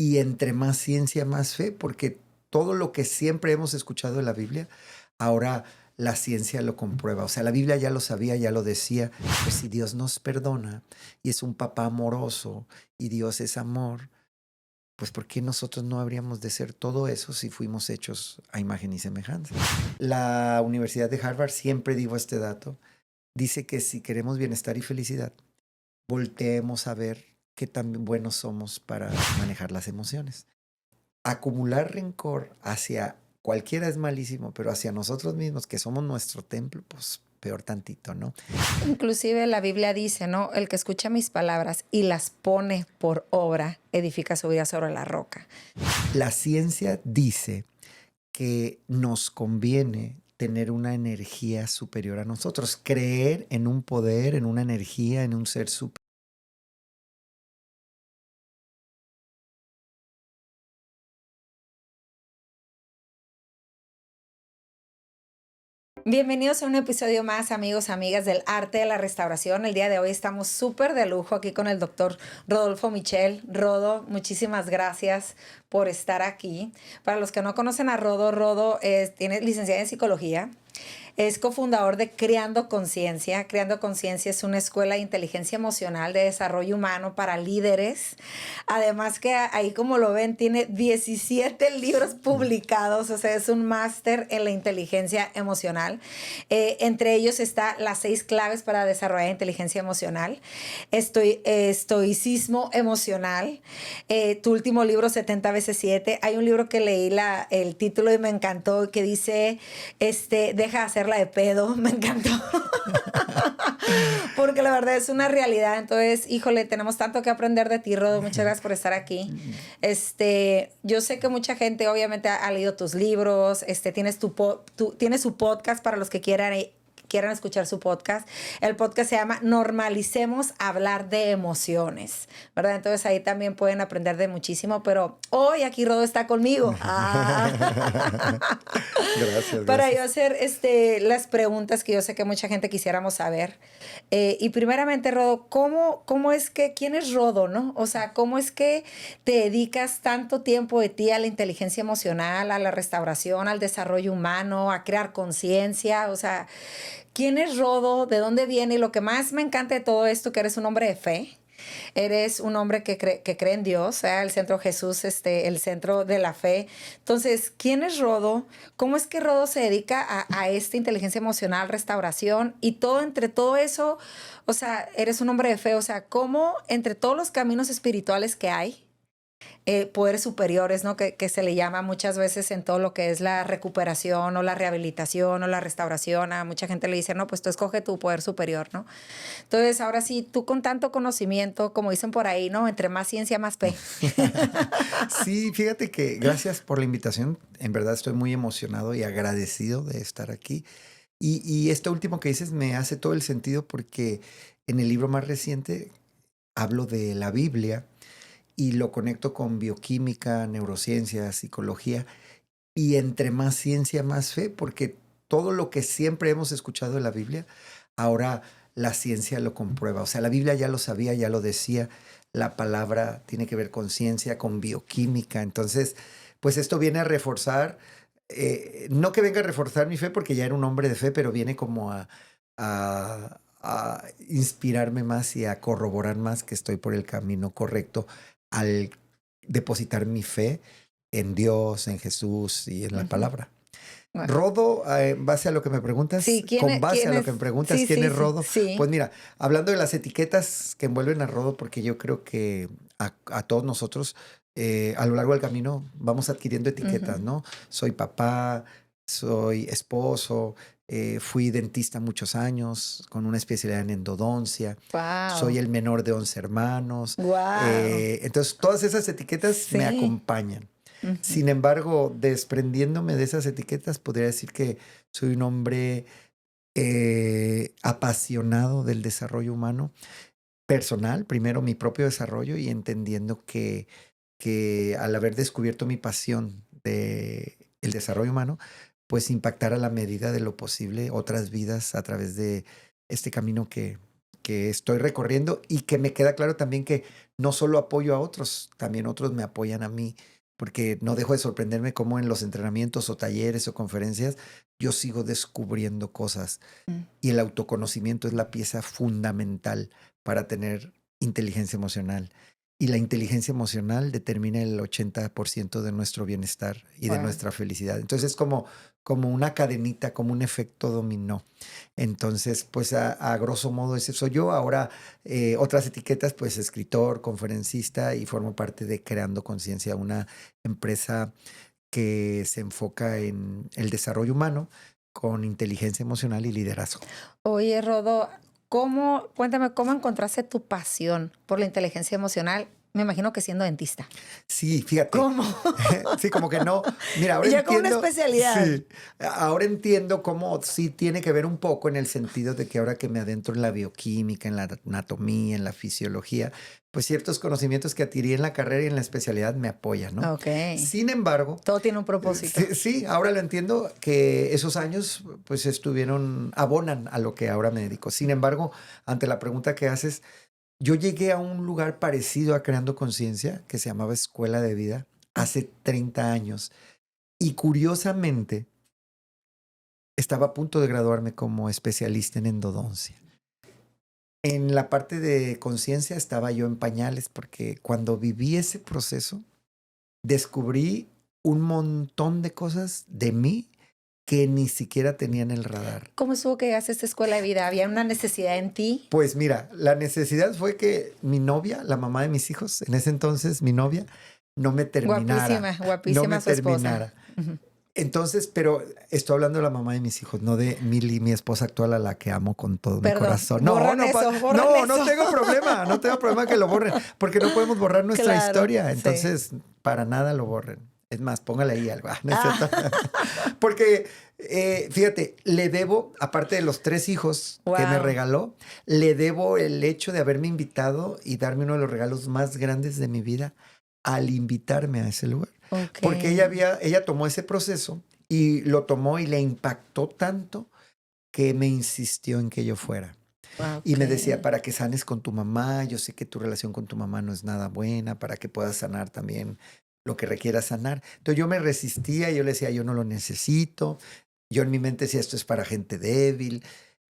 Y entre más ciencia, más fe, porque todo lo que siempre hemos escuchado de la Biblia, ahora la ciencia lo comprueba. O sea, la Biblia ya lo sabía, ya lo decía. Pues si Dios nos perdona y es un papá amoroso y Dios es amor, pues ¿por qué nosotros no habríamos de ser todo eso si fuimos hechos a imagen y semejanza? La Universidad de Harvard, siempre digo este dato, dice que si queremos bienestar y felicidad, volteemos a ver qué tan buenos somos para manejar las emociones. Acumular rencor hacia cualquiera es malísimo, pero hacia nosotros mismos, que somos nuestro templo, pues peor tantito, ¿no? Inclusive la Biblia dice, ¿no? El que escucha mis palabras y las pone por obra, edifica su vida sobre la roca. La ciencia dice que nos conviene tener una energía superior a nosotros, creer en un poder, en una energía, en un ser superior. Bienvenidos a un episodio más, amigos, amigas del arte de la restauración. El día de hoy estamos súper de lujo aquí con el doctor Rodolfo Michel. Rodo, muchísimas gracias por estar aquí. Para los que no conocen a Rodo, tiene licenciada en psicología. Es cofundador de Creando Conciencia. Creando Conciencia es una escuela de inteligencia emocional de desarrollo humano para líderes. Además que ahí, como lo ven, tiene 17 libros publicados. O sea, es un máster en la inteligencia emocional. Entre ellos está las 6 claves para desarrollar inteligencia emocional. Estoicismo emocional. Tu último libro, 70 veces 7. Hay un libro que leí el título y me encantó, que dice, deja de hacerla de pedo. Me encantó. Porque la verdad es una realidad. Entonces, híjole, tenemos tanto que aprender de ti, Rodo. Muchas gracias por estar aquí. Yo sé que mucha gente obviamente ha leído tus libros. Tienes su podcast para los que quieran escuchar su podcast. El podcast se llama Normalicemos hablar de emociones, ¿verdad? Entonces ahí también pueden aprender de muchísimo, pero hoy aquí Rodo está conmigo. Gracias, Para yo gracias. hacer las preguntas que yo sé que mucha gente quisiéramos saber. Y primeramente, Rodo, ¿cómo es que, quién es Rodo, no? O sea, ¿cómo es que te dedicas tanto tiempo de ti a la inteligencia emocional, a la restauración, al desarrollo humano, a crear conciencia? O sea, ¿quién es Rodo? ¿De dónde viene? Y lo que más me encanta de todo esto, que eres un hombre de fe. Eres un hombre que cree en Dios, el centro Jesús, el centro de la fe. Entonces, ¿quién es Rodo? ¿Cómo es que Rodo se dedica a esta inteligencia emocional, restauración y todo entre todo eso? O sea, eres un hombre de fe. O sea, ¿cómo entre todos los caminos espirituales que hay, poderes superiores, ¿no? Que se le llama muchas veces en todo lo que es la recuperación o la rehabilitación o la restauración? A mucha gente le dice, no, pues tú escoge tu poder superior, ¿no? Entonces, ahora sí, tú con tanto conocimiento, como dicen por ahí, ¿no? Entre más ciencia, más fe. Sí, fíjate que gracias por la invitación. En verdad estoy muy emocionado y agradecido de estar aquí. Y esto último que dices me hace todo el sentido porque en el libro más reciente hablo de la Biblia y lo conecto con bioquímica, neurociencia, psicología. Y entre más ciencia, más fe, porque todo lo que siempre hemos escuchado de la Biblia, ahora la ciencia lo comprueba. O sea, la Biblia ya lo sabía, ya lo decía. La palabra tiene que ver con ciencia, con bioquímica. Entonces, pues esto viene a reforzar, no que venga a reforzar mi fe, porque ya era un hombre de fe, pero viene como a inspirarme más y a corroborar más que estoy por el camino correcto al depositar mi fe en Dios, en Jesús y en la palabra. Bueno, Rodo, en base a lo que me preguntas, sí, con base a quién lo es? que me preguntas, Sí, ¿quién sí, es sí, Rodo? sí. Pues mira, hablando de las etiquetas que envuelven a Rodo, porque yo creo que a todos nosotros a lo largo del camino vamos adquiriendo etiquetas, Uh-huh. ¿no? Soy papá, soy esposo, fui dentista muchos años con una especialidad en endodoncia, Wow. soy el menor de 11 hermanos. Wow. Entonces, todas esas etiquetas me Sí. acompañan. Uh-huh. Sin embargo, desprendiéndome de esas etiquetas, podría decir que soy un hombre apasionado del desarrollo humano, personal, primero mi propio desarrollo y entendiendo que al haber descubierto mi pasión de el desarrollo humano, pues impactar a la medida de lo posible otras vidas a través de este camino que estoy recorriendo y que me queda claro también que no solo apoyo a otros, también otros me apoyan a mí, porque no dejo de sorprenderme cómo en los entrenamientos o talleres o conferencias yo sigo descubriendo cosas Mm. y el autoconocimiento es la pieza fundamental para tener inteligencia emocional. Y la inteligencia emocional determina el 80% de nuestro bienestar y de Wow. nuestra felicidad. Entonces es como una cadenita, como un efecto dominó. Entonces, pues a grosso modo ese soy yo. Ahora, otras etiquetas, pues escritor, conferencista y formo parte de Creando Conciencia, una empresa que se enfoca en el desarrollo humano con inteligencia emocional y liderazgo. Oye, Rodo, cuéntame, ¿cómo encontraste tu pasión por la inteligencia emocional? Me imagino que siendo dentista. Sí, fíjate, ¿Cómo? sí, como que no. Mira, ahora Ya como una entiendo, especialidad. sí, ahora entiendo cómo sí tiene que ver un poco en el sentido de que ahora que me adentro en la bioquímica, en la anatomía, en la fisiología, pues ciertos conocimientos que adquirí en la carrera y en la especialidad me apoyan, ¿no? Ok. Sin embargo, Todo tiene un propósito. sí, sí, ahora lo entiendo que esos años pues abonan a lo que ahora me dedico. Sin embargo, ante la pregunta que haces, yo llegué a un lugar parecido a Creando Conciencia, que se llamaba Escuela de Vida, Mm. hace 30 años. Y curiosamente, estaba a punto de graduarme como especialista en endodoncia. En la parte de conciencia estaba yo en pañales porque cuando viví ese proceso, descubrí un montón de cosas de mí que ni siquiera tenía en el radar. ¿Cómo estuvo que llegaste a esta escuela de vida? ¿Había una necesidad en ti? Pues mira, la necesidad fue que mi novia, la mamá de mis hijos, en ese entonces mi novia, no me terminara, Guapísima, no me guapísima su esposa. terminara. Ujú. Entonces, pero estoy hablando de la mamá de mis hijos, no de Mili, mi esposa actual, a la que amo con todo mi Perdón, corazón. No, borran no, eso, borran no, no eso. tengo problema, no tengo problema que lo borren, porque no podemos borrar nuestra Claro, historia. sí. Entonces, para nada lo borren. Es más, póngale ahí algo. ¿No es cierto? Ah, Porque, fíjate, le debo, aparte de los 3 hijos que me wow. regaló, le debo el hecho de haberme invitado y darme uno de los regalos más grandes de mi vida al invitarme a ese lugar. Ok. Porque ella tomó ese proceso y lo tomó y le impactó tanto que me insistió en que yo fuera. Y Ok. me decía, para que sanes con tu mamá, yo sé que tu relación con tu mamá no es nada buena, para que puedas sanar también lo que requieras sanar. Entonces yo me resistía, yo le decía, yo no lo necesito. Yo en mi mente decía, esto es para gente débil.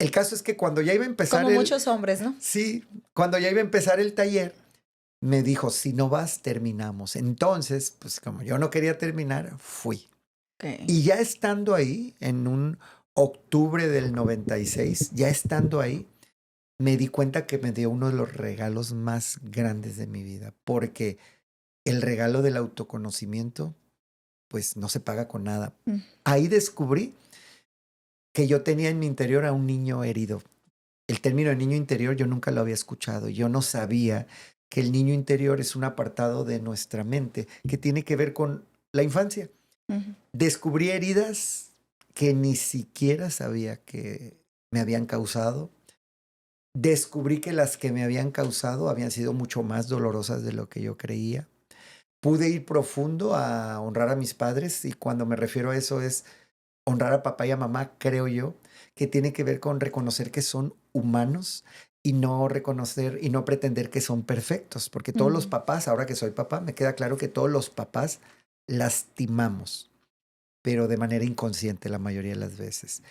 El caso es que cuando ya iba a empezar Como muchos hombres, ¿no? sí, cuando ya iba a empezar el taller, me dijo, si no vas, terminamos. Entonces, pues como yo no quería terminar, fui. Ok. Y ya estando ahí, en un octubre del 96, ya estando ahí, me di cuenta que me dio uno de los regalos más grandes de mi vida, porque el regalo del autoconocimiento, pues no se paga con nada. Mm. Ahí descubrí que yo tenía en mi interior a un niño herido. El término de niño interior yo nunca lo había escuchado. Yo no sabía que el niño interior es un apartado de nuestra mente que tiene que ver con la infancia. Ujú. Descubrí heridas que ni siquiera sabía que me habían causado. Descubrí que las que me habían causado habían sido mucho más dolorosas de lo que yo creía. Pude ir profundo a honrar a mis padres y cuando me refiero a eso es honrar a papá y a mamá, creo yo, que tiene que ver con reconocer que son humanos y no reconocer y no pretender que son perfectos, porque todos los Mm. papás, ahora que soy papá, me queda claro que todos los papás lastimamos, pero de manera inconsciente la mayoría de las veces.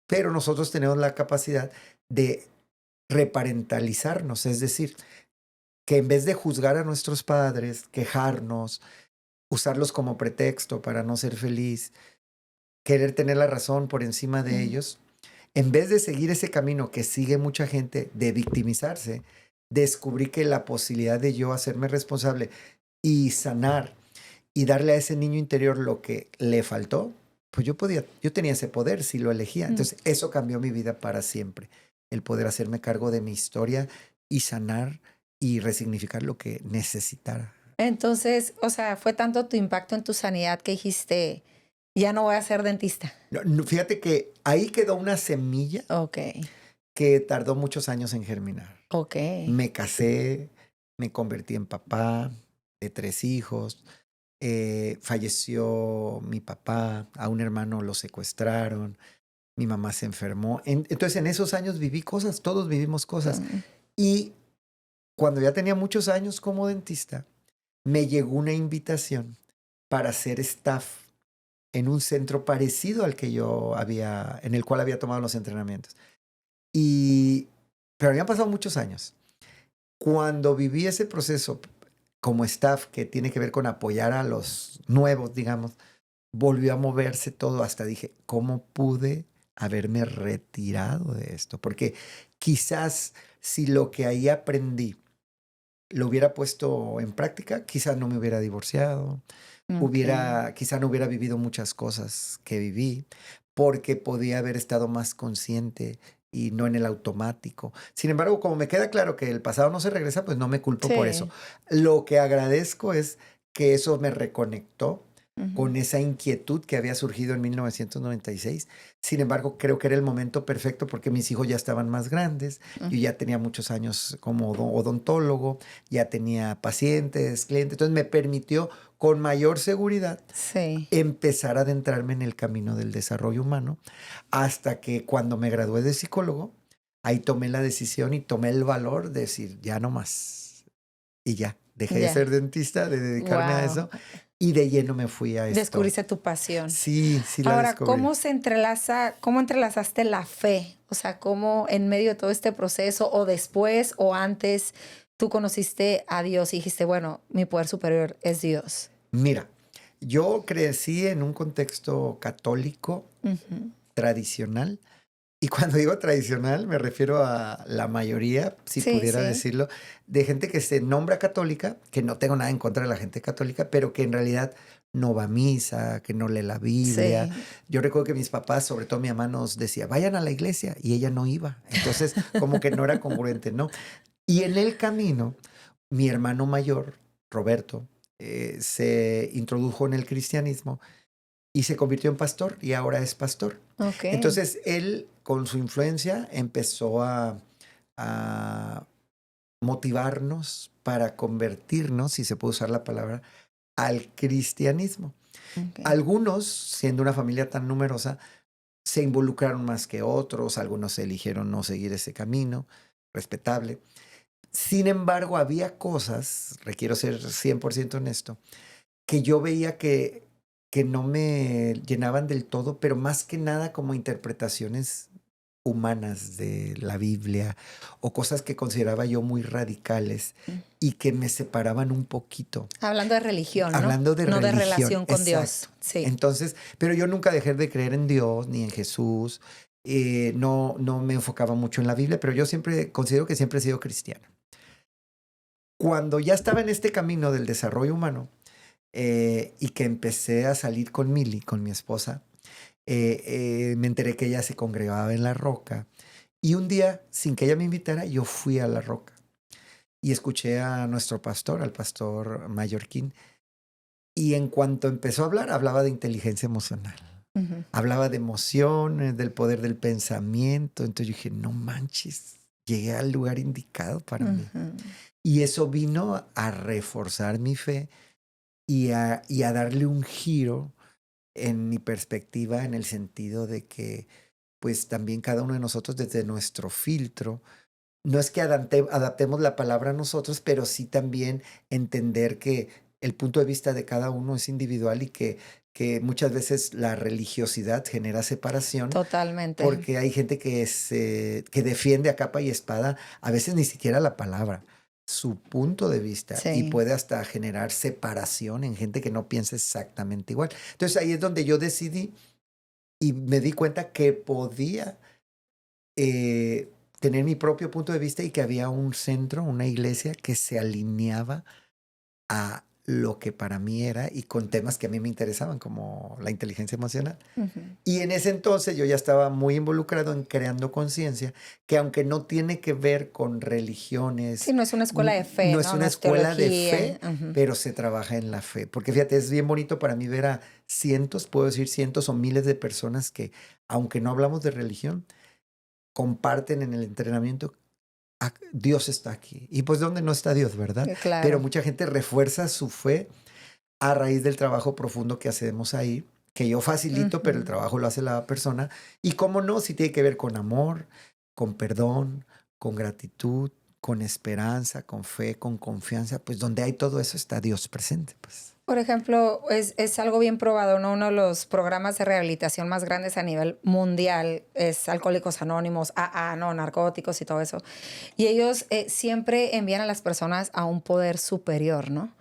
Pero nosotros tenemos la capacidad de reparentalizarnos, es decir, que en vez de juzgar a nuestros padres, quejarnos, usarlos como pretexto para no ser feliz, querer tener la razón por encima de Mm. ellos, en vez de seguir ese camino que sigue mucha gente de victimizarse, descubrí que la posibilidad de yo hacerme responsable y sanar y darle a ese niño interior lo que le faltó, pues yo tenía ese poder si lo elegía. Mm. Entonces, eso cambió mi vida para siempre. El poder hacerme cargo de mi historia y sanar y resignificar lo que necesitara. Entonces, o sea, fue tanto tu impacto en tu sanidad que dijiste, ya no voy a ser dentista. No, no, fíjate que ahí quedó una semilla Ok, que tardó muchos años en germinar. ok. Me casé, me convertí en papá de 3 hijos, falleció mi papá, a un hermano lo secuestraron, mi mamá se enfermó. Entonces en esos años viví cosas, todos vivimos cosas. Y cuando ya tenía muchos años como dentista, me llegó una invitación para ser staff en un centro parecido al que en el cual había tomado los entrenamientos. Pero habían pasado muchos años. Cuando viví ese proceso como staff que tiene que ver con apoyar a los nuevos, digamos, volvió a moverse todo. Hasta dije, ¿cómo pude haberme retirado de esto? Porque quizás si lo que ahí aprendí lo hubiera puesto en práctica, quizás no me hubiera divorciado, quizás no hubiera vivido muchas cosas que viví, porque podía haber estado más consciente y no en el automático. Sin embargo, como me queda claro que el pasado no se regresa, pues no me culpo por eso. Lo que agradezco es que eso me reconectó con esa inquietud que había surgido en 1996. Sin embargo, creo que era el momento perfecto porque mis hijos ya estaban más grandes. Yo ya tenía muchos años como odontólogo, ya tenía pacientes, clientes. Entonces me permitió con mayor seguridad empezar a adentrarme en el camino del desarrollo humano, hasta que cuando me gradué de psicólogo, ahí tomé la decisión y tomé el valor de decir, ya no más. Y ya, dejé de ser dentista, de dedicarme a eso. Y de lleno me fui a esto. Descubriste tu pasión. Sí, la Ahora, descubrí. ¿cómo entrelazaste la fe? O sea, ¿cómo en medio de todo este proceso o después o antes tú conociste a Dios y dijiste, bueno, mi poder superior es Dios? Mira, yo crecí en un contexto católico tradicional. Y cuando digo tradicional, me refiero a la mayoría, si pudiera decirlo, de gente que se nombra católica, que no tengo nada en contra de la gente católica, pero que en realidad no va a misa, que no lee la Biblia. Yo recuerdo que mis papás, sobre todo mi mamá, nos decía, vayan a la iglesia, y ella no iba. Entonces, como que no era congruente, ¿no? Y en el camino, mi hermano mayor, Roberto, se introdujo en el cristianismo y se convirtió en pastor, y ahora es pastor. Entonces, él, con su influencia, empezó a motivarnos para convertirnos, si se puede usar la palabra, al cristianismo. Algunos, siendo una familia tan numerosa, se involucraron más que otros, algunos eligieron no seguir ese camino, respetable. Sin embargo, había cosas, requiero ser 100% honesto, que yo veía que no me llenaban del todo, pero más que nada como interpretaciones humanas de la Biblia o cosas que consideraba yo muy radicales y que me separaban un poquito. Hablando de religión, ¿no? Hablando de religión. No de relación con Exacto. Dios. Sí. Entonces, pero yo nunca dejé de creer en Dios ni en Jesús. No me enfocaba mucho en la Biblia, pero yo considero que siempre he sido cristiano. Cuando ya estaba en este camino del desarrollo humano, y que empecé a salir con Mili, con mi esposa, me enteré que ella se congregaba en La Roca. Y un día, sin que ella me invitara, yo fui a La Roca. Y escuché a nuestro pastor, al pastor Mallorquín. Y en cuanto empezó a hablar, hablaba de inteligencia emocional. Hablaba de emociones, del poder del pensamiento. Entonces yo dije, no manches, llegué al lugar indicado para mí. Y eso vino a reforzar mi fe y a darle un giro en mi perspectiva, en el sentido de que pues también cada uno de nosotros desde nuestro filtro, no es que adaptemos la palabra a nosotros, pero sí también entender que el punto de vista de cada uno es individual y que muchas veces la religiosidad genera separación. Totalmente. Porque hay gente que defiende a capa y espada, a veces ni siquiera la palabra, su punto de vista, y puede hasta generar separación en gente que no piensa exactamente igual. Entonces ahí es donde yo decidí y me di cuenta que podía tener mi propio punto de vista y que había un centro, una iglesia que se alineaba a lo que para mí era y con temas que a mí me interesaban, como la inteligencia emocional. Y en ese entonces yo ya estaba muy involucrado en creando conciencia, que aunque no tiene que ver con religiones. Sí, no es una escuela de fe. No es una escuela de fe, pero se trabaja en la fe. Porque fíjate, es bien bonito para mí ver a puedo decir cientos o miles de personas que, aunque no hablamos de religión, comparten en el entrenamiento. Dios está aquí. Y pues ¿dónde no está Dios, verdad? Claro. Pero mucha gente refuerza su fe a raíz del trabajo profundo que hacemos ahí, que yo facilito, pero el trabajo lo hace la persona. Y cómo no, si tiene que ver con amor, con perdón, con gratitud, con esperanza, con fe, con confianza, pues donde hay todo eso está Dios presente, pues. Por ejemplo, es algo bien probado, ¿no? Uno de los programas de rehabilitación más grandes a nivel mundial es Alcohólicos Anónimos, AA, ¿no? Narcóticos y todo eso. Y ellos siempre envían a las personas a un poder superior, ¿no?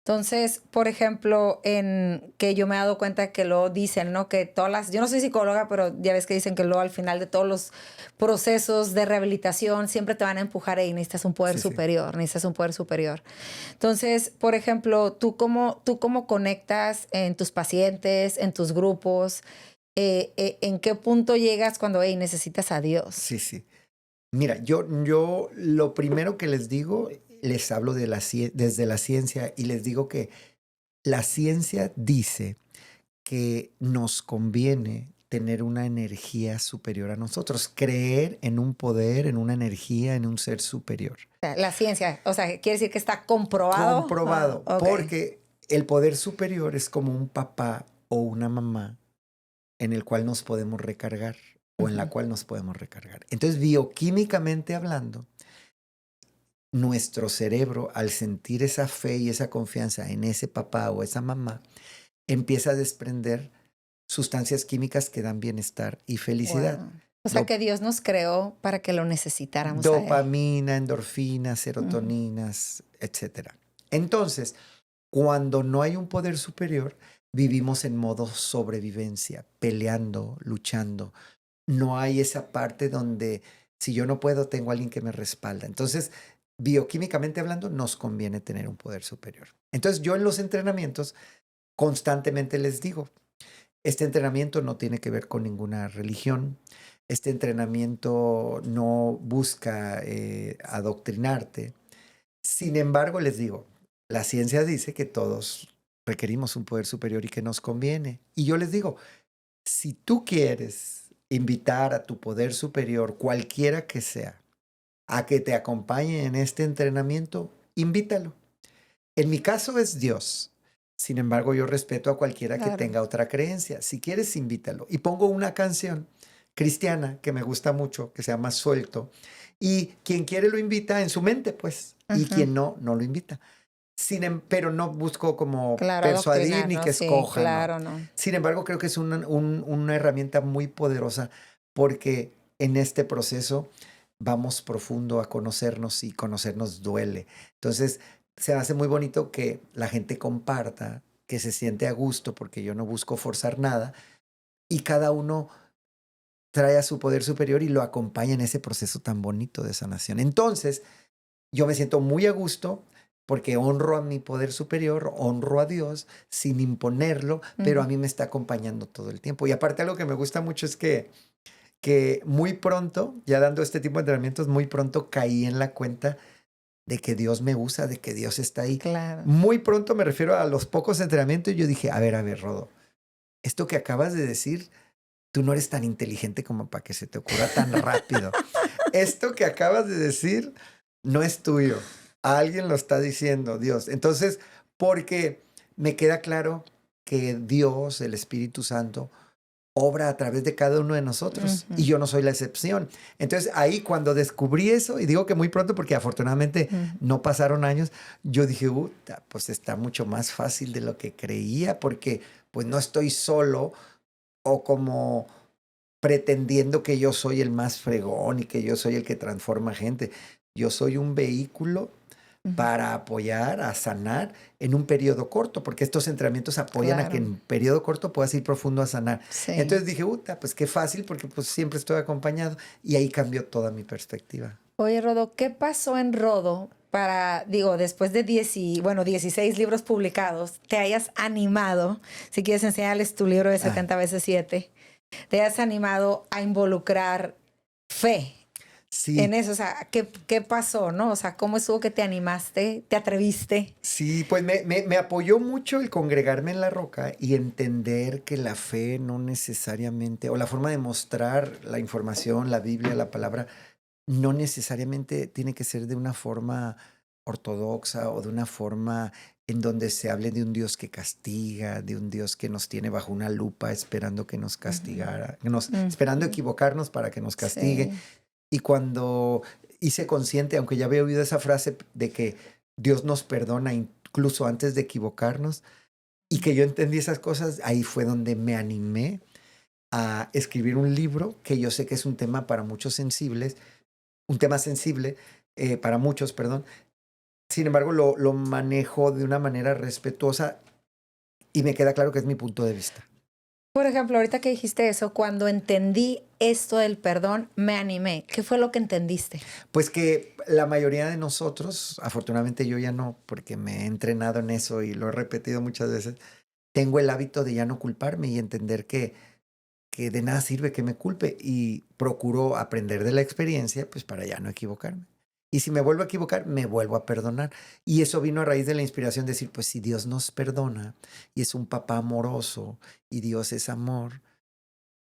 Entonces, por ejemplo, en que yo me he dado cuenta que lo dicen, ¿no? Que todas las, yo no soy psicóloga, pero ya ves que dicen que luego al final de todos los procesos de rehabilitación siempre te van a empujar y necesitas un poder Sí, sí. superior, necesitas un poder superior. Entonces, por ejemplo, ¿tú cómo conectas en tus pacientes, en tus grupos? ¿En qué punto llegas cuando necesitas a Dios? Sí, sí. Mira, yo lo primero que les digo, les hablo de desde la ciencia y les digo que la ciencia dice que nos conviene tener una energía superior a nosotros, creer en un poder, en una energía, en un ser superior. O sea, la ciencia, o sea, quiere decir que está comprobado. Comprobado, Ok. porque el poder superior es como un papá o una mamá en el cual nos podemos recargar o en la Ujú. cual nos podemos recargar. Entonces, bioquímicamente hablando, nuestro cerebro, al sentir esa fe y esa confianza en ese papá o esa mamá, empieza a desprender sustancias químicas que dan bienestar y felicidad. Wow. O sea que Dios nos creó para que lo necesitáramos a Él. Dopamina, endorfinas, Ujú. serotoninas, etcétera. Entonces, cuando no hay un poder superior, vivimos en modo sobrevivencia, peleando, luchando. No hay esa parte donde si yo no puedo, tengo a alguien que me respalda. Entonces, bioquímicamente hablando, nos conviene tener un poder superior. Entonces, yo en los entrenamientos constantemente les digo, este entrenamiento no tiene que ver con ninguna religión. Este entrenamiento no busca adoctrinarte. Sin embargo, les digo, la ciencia dice que todos requerimos un poder superior y que nos conviene. Y yo les digo, si tú quieres invitar a tu poder superior, cualquiera que sea, a que te acompañe en este entrenamiento, invítalo. En mi caso es Dios. Sin embargo, yo respeto a cualquiera que Claro. tenga otra creencia. Si quieres, invítalo. Y pongo una canción cristiana que me gusta mucho, que se llama Suelto. Y quien quiere lo invita en su mente, pues. Y Ujú. quien no, no lo invita. Pero no busco como Claro, persuadir adoctrinar, ni ¿no? que Sí, escoja, no. claro, no. Sin embargo, creo que es una herramienta muy poderosa porque en este proceso vamos profundo a conocernos y conocernos duele. Entonces, se hace muy bonito que la gente comparta, que se siente a gusto porque yo no busco forzar nada y cada uno trae a su poder superior y lo acompaña en ese proceso tan bonito de sanación. Entonces, yo me siento muy a gusto porque honro a mi poder superior, honro a Dios sin imponerlo, pero Ujú. a mí me está acompañando todo el tiempo. Y aparte algo que me gusta mucho es que muy pronto, ya dando este tipo de entrenamientos, muy pronto caí en la cuenta de que Dios me usa, de que Dios está ahí. Claro. Muy pronto me refiero a los pocos entrenamientos, yo dije, a ver, Rodo, esto que acabas de decir, tú no eres tan inteligente como para que se te ocurra tan rápido. Esto que acabas de decir no es tuyo. Alguien lo está diciendo, Dios. Entonces, porque me queda claro que Dios, el Espíritu Santo, obra a través de cada uno de nosotros y Ujú. yo no soy la excepción. Entonces ahí cuando descubrí eso, y digo que muy pronto porque afortunadamente Ujú. no pasaron años, yo dije, pues está mucho más fácil de lo que creía porque pues no estoy solo o como pretendiendo que yo soy el más fregón y que yo soy el que transforma gente. Yo soy un vehículo Ujú. para apoyar, a sanar en un periodo corto, porque estos entrenamientos apoyan a que Claro. en periodo corto puedas ir profundo a sanar. Sí. Entonces dije, pues qué fácil, porque pues siempre estoy acompañado y ahí cambió toda mi perspectiva. Oye, Rodo, ¿qué pasó en Rodo para, digo, después de 16 libros publicados, te hayas animado, si quieres enseñarles tu libro de Ah, 70 veces 7, te hayas animado a involucrar fe sí, en eso? O sea, ¿qué pasó, no? O sea, ¿cómo estuvo que te animaste, te atreviste? sí, pues me apoyó mucho el congregarme en la roca y entender que la fe no necesariamente, o la forma de mostrar la información, la Biblia, la palabra, no necesariamente tiene que ser de una forma ortodoxa o de una forma en donde se hable de un Dios que castiga, de un Dios que nos tiene bajo una lupa esperando que nos Ujú, castigara, esperando ujú. equivocarnos para que nos castigue. Sí. Y cuando hice consciente, aunque ya había oído esa frase de que Dios nos perdona incluso antes de equivocarnos, y que yo entendí esas cosas, ahí fue donde me animé a escribir un libro que yo sé que es un tema para muchos sensibles, un tema sensible para muchos, perdón. Sin embargo, lo manejo de una manera respetuosa y me queda claro que es mi punto de vista. Por ejemplo, ahorita que dijiste eso, cuando entendí esto del perdón, me animé. ¿Qué fue lo que entendiste? Pues que la mayoría de nosotros, afortunadamente yo ya no, porque me he entrenado en eso y lo he repetido muchas veces, tengo el hábito de ya no culparme y entender que de nada sirve que me culpe y procuro aprender de la experiencia, pues para ya no equivocarme. Y si me vuelvo a equivocar, me vuelvo a perdonar. Y eso vino a raíz de la inspiración de decir, pues si Dios nos perdona y es un papá amoroso y Dios es amor,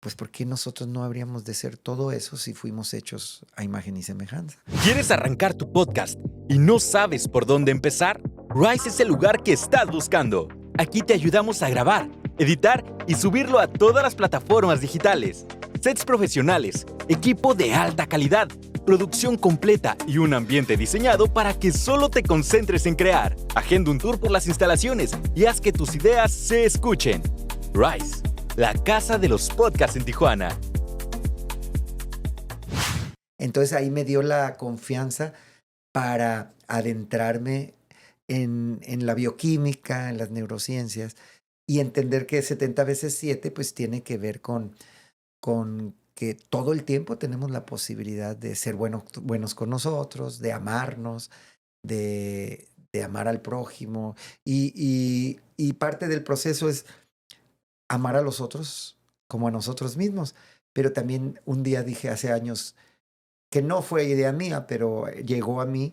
pues ¿por qué nosotros no habríamos de ser todo eso si fuimos hechos a imagen y semejanza? ¿Quieres arrancar tu podcast y no sabes por dónde empezar? Rise es el lugar que estás buscando. Aquí te ayudamos a grabar, editar y subirlo a todas las plataformas digitales. Sets profesionales, equipo de alta calidad, producción completa y un ambiente diseñado para que solo te concentres en crear. Agenda un tour por las instalaciones y haz que tus ideas se escuchen. Rise, la casa de los podcasts en Tijuana. Entonces ahí me dio la confianza para adentrarme en la bioquímica, en las neurociencias y entender que 70 veces 7 pues tiene que ver con que todo el tiempo tenemos la posibilidad de ser buenos con nosotros, de amarnos, de amar al prójimo. Y parte del proceso es amar a los otros como a nosotros mismos. Pero también un día dije hace años, que no fue idea mía, pero llegó a mí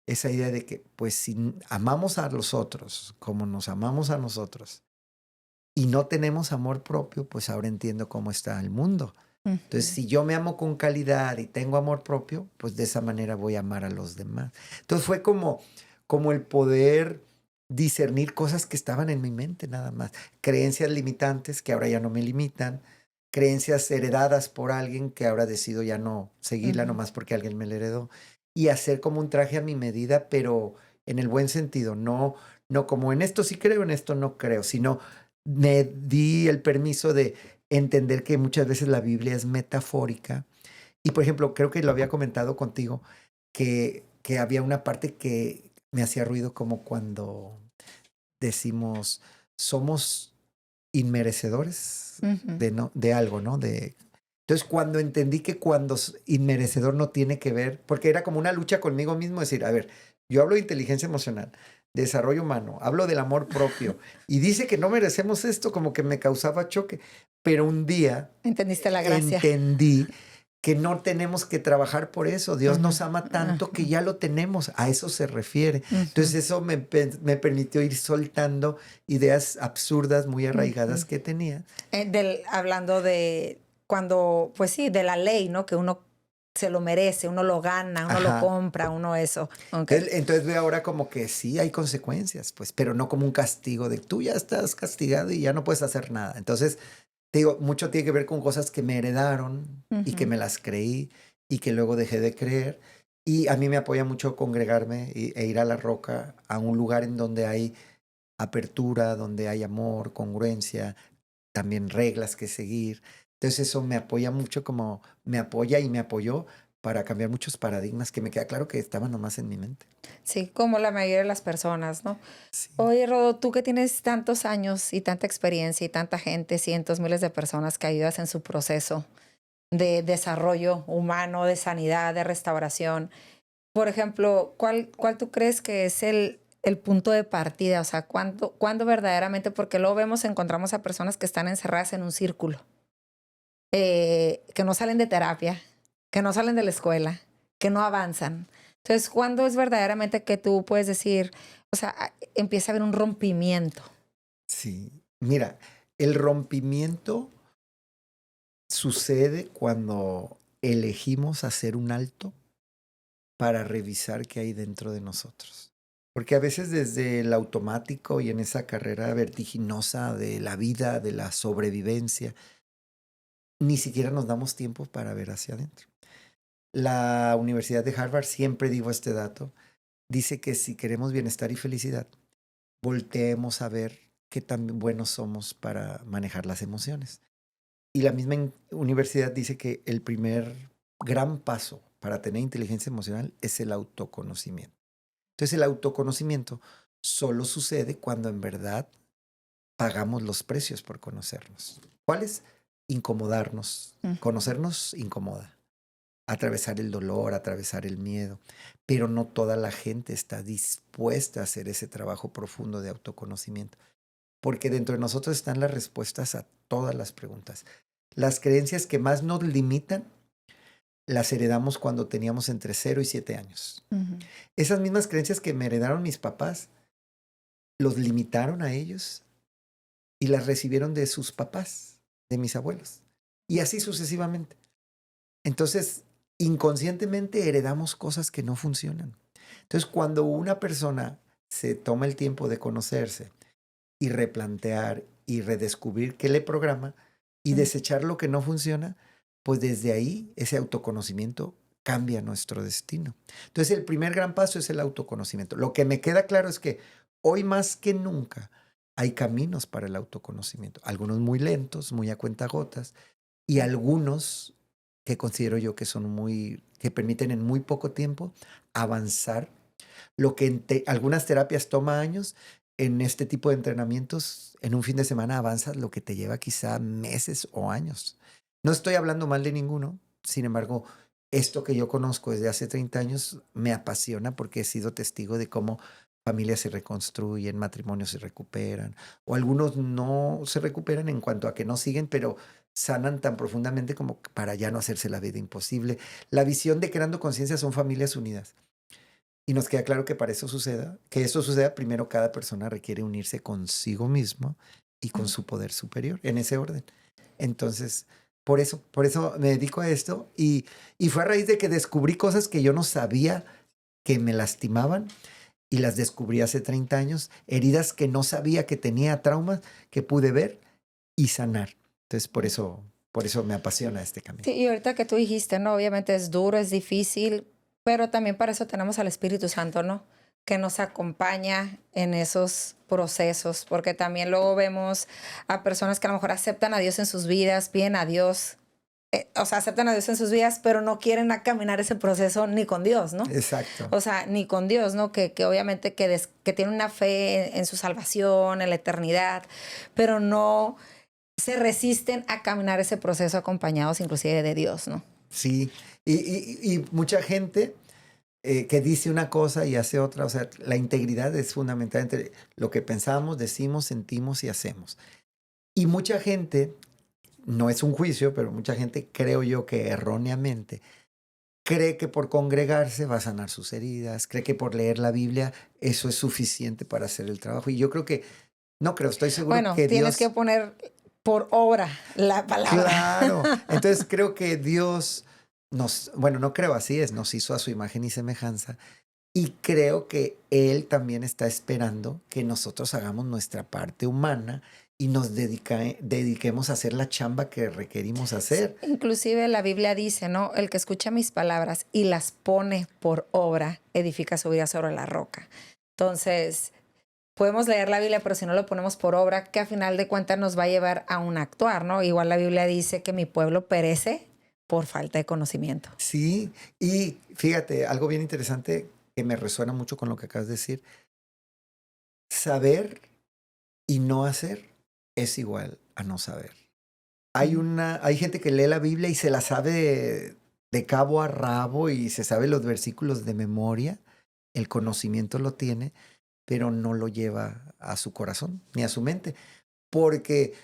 esa idea de que, pues, si amamos a los otros como nos amamos a nosotros y no tenemos amor propio, pues ahora entiendo cómo está el mundo. Entonces, Ujú, si yo me amo con calidad y tengo amor propio, pues de esa manera voy a amar a los demás. Entonces fue como el poder discernir cosas que estaban en mi mente nada más. Creencias limitantes que ahora ya no me limitan. Creencias heredadas por alguien que ahora decido ya no seguirla ujú. nomás porque alguien me la heredó. Y hacer como un traje a mi medida, pero en el buen sentido. No como en esto sí creo, en esto no creo, sino me di el permiso de entender que muchas veces la Biblia es metafórica. Y, por ejemplo, creo que lo había comentado contigo, que había una parte que me hacía ruido como cuando decimos, somos inmerecedores Ujú, de algo, ¿no? Entonces, cuando entendí que cuando inmerecedor no tiene que ver, porque era como una lucha conmigo mismo, decir, a ver, yo hablo de inteligencia emocional, desarrollo humano, hablo del amor propio, y dice que no merecemos esto, como que me causaba choque, pero un día entendiste la gracia. entendí que no tenemos que trabajar por eso. Dios Ujú, nos ama tanto que ujú, ya lo tenemos. A eso se refiere. ujú, Entonces eso me permitió ir soltando ideas absurdas, muy arraigadas ujú. que tenía. Hablando de cuando, pues sí, de la ley, ¿no? Que uno se lo merece, uno lo gana, uno lo Ajá. compra, uno eso. Ok. Entonces veo ahora como que sí hay consecuencias, pues, pero no como un castigo de tú ya estás castigado y ya no puedes hacer nada. Entonces, te digo, mucho tiene que ver con cosas que me heredaron y que Ujú, me las creí y que luego dejé de creer. Y a mí me apoya mucho congregarme e ir a la roca, a un lugar en donde hay apertura, donde hay amor, congruencia, también reglas que seguir. Entonces eso me apoya mucho, como me apoya y me apoyó para cambiar muchos paradigmas que me queda claro que estaban nomás en mi mente. sí, como la mayoría de las personas, ¿no? Sí. Oye, Rodo, tú que tienes tantos años y tanta experiencia y tanta gente, cientos, miles de personas que ayudas en su proceso de desarrollo humano, de sanidad, de restauración. Por ejemplo, ¿cuál tú crees que es el punto de partida? O sea, ¿cuándo verdaderamente? Porque luego vemos, encontramos a personas que están encerradas en un círculo, que no salen de terapia, que no salen de la escuela, que no avanzan. Entonces, ¿cuándo es verdaderamente que tú puedes decir, o sea, empieza a haber un rompimiento? Sí. Mira, el rompimiento sucede cuando elegimos hacer un alto para revisar qué hay dentro de nosotros. Porque a veces desde el automático y en esa carrera vertiginosa de la vida, de la sobrevivencia, ni siquiera nos damos tiempo para ver hacia adentro. La Universidad de Harvard, siempre digo este dato, dice que si queremos bienestar y felicidad, volteemos a ver qué tan buenos somos para manejar las emociones. Y la misma universidad dice que el primer gran paso para tener inteligencia emocional es el autoconocimiento. Entonces el autoconocimiento solo sucede cuando en verdad pagamos los precios por conocernos. ¿Cuáles? Incomodarnos. Conocernos incomoda. Atravesar el dolor, atravesar el miedo. Pero no toda la gente está dispuesta a hacer ese trabajo profundo de autoconocimiento. Porque dentro de nosotros están las respuestas a todas las preguntas. Las creencias que más nos limitan las heredamos cuando teníamos entre 0 y 7 años. Esas mismas creencias que me heredaron mis papás, los limitaron a ellos y las recibieron de sus papás, de mis abuelos. Y así sucesivamente. Entonces, inconscientemente heredamos cosas que no funcionan. Entonces, cuando una persona se toma el tiempo de conocerse y replantear y redescubrir qué le programa y desechar lo que no funciona, pues desde ahí ese autoconocimiento cambia nuestro destino. Entonces el primer gran paso es el autoconocimiento. Lo que me queda claro es que hoy más que nunca hay caminos para el autoconocimiento. Algunos muy lentos, muy a cuentagotas, y algunos que considero yo que son que permiten en muy poco tiempo avanzar. Lo que en algunas terapias toma años, en este tipo de entrenamientos, en un fin de semana avanzas lo que te lleva quizá meses o años. No estoy hablando mal de ninguno, sin embargo, esto que yo conozco desde hace 30 años me apasiona porque he sido testigo de cómo familias se reconstruyen, matrimonios se recuperan, o algunos no se recuperan en cuanto a que no siguen, pero sanan tan profundamente como para ya no hacerse la vida imposible. La visión de Creando Conciencia son familias unidas. Y nos queda claro que para eso suceda, primero cada persona requiere unirse consigo mismo y con su poder superior, en ese orden. Entonces, por eso me dedico a esto y fue a raíz de que descubrí cosas que yo no sabía que me lastimaban y las descubrí hace 30 años, heridas que no sabía que tenía, traumas que pude ver y sanar. Entonces, por eso me apasiona este camino. Sí, y ahorita que tú dijiste, ¿no? Obviamente es duro, es difícil, pero también para eso tenemos al Espíritu Santo, ¿no? Que nos acompaña en esos procesos, porque también luego vemos a personas que a lo mejor aceptan a Dios en sus vidas, piden a Dios, aceptan a Dios en sus vidas, pero no quieren caminar ese proceso ni con Dios, ¿no? Exacto. O sea, ni con Dios, ¿no? Que obviamente que tienen una fe en su salvación, en la eternidad, pero no se resisten a caminar ese proceso acompañados inclusive de Dios, ¿no? Sí, y mucha gente que dice una cosa y hace otra. O sea, la integridad es fundamental entre lo que pensamos, decimos, sentimos y hacemos. Y mucha gente, no es un juicio, pero mucha gente, creo yo que erróneamente, cree que por congregarse va a sanar sus heridas, cree que por leer la Biblia eso es suficiente para hacer el trabajo. Y yo creo que, no creo, estoy seguro que tienes que poner por obra la palabra. Claro. Entonces creo que Dios no creo, así es, nos hizo a su imagen y semejanza. Y creo que Él también está esperando que nosotros hagamos nuestra parte humana y nos dediquemos a hacer la chamba que requerimos hacer. Sí, inclusive la Biblia dice, ¿no? El que escucha mis palabras y las pone por obra, edifica su vida sobre la roca. Entonces, podemos leer la Biblia, pero si no lo ponemos por obra, que a final de cuentas nos va a llevar a un actuar, ¿no? Igual la Biblia dice que mi pueblo perece por falta de conocimiento. Sí, y fíjate, algo bien interesante que me resuena mucho con lo que acabas de decir. Saber y no hacer es igual a no saber. Hay gente que lee la Biblia y se la sabe de cabo a rabo y se sabe los versículos de memoria. El conocimiento lo tiene, pero no lo lleva a su corazón ni a su mente. Porque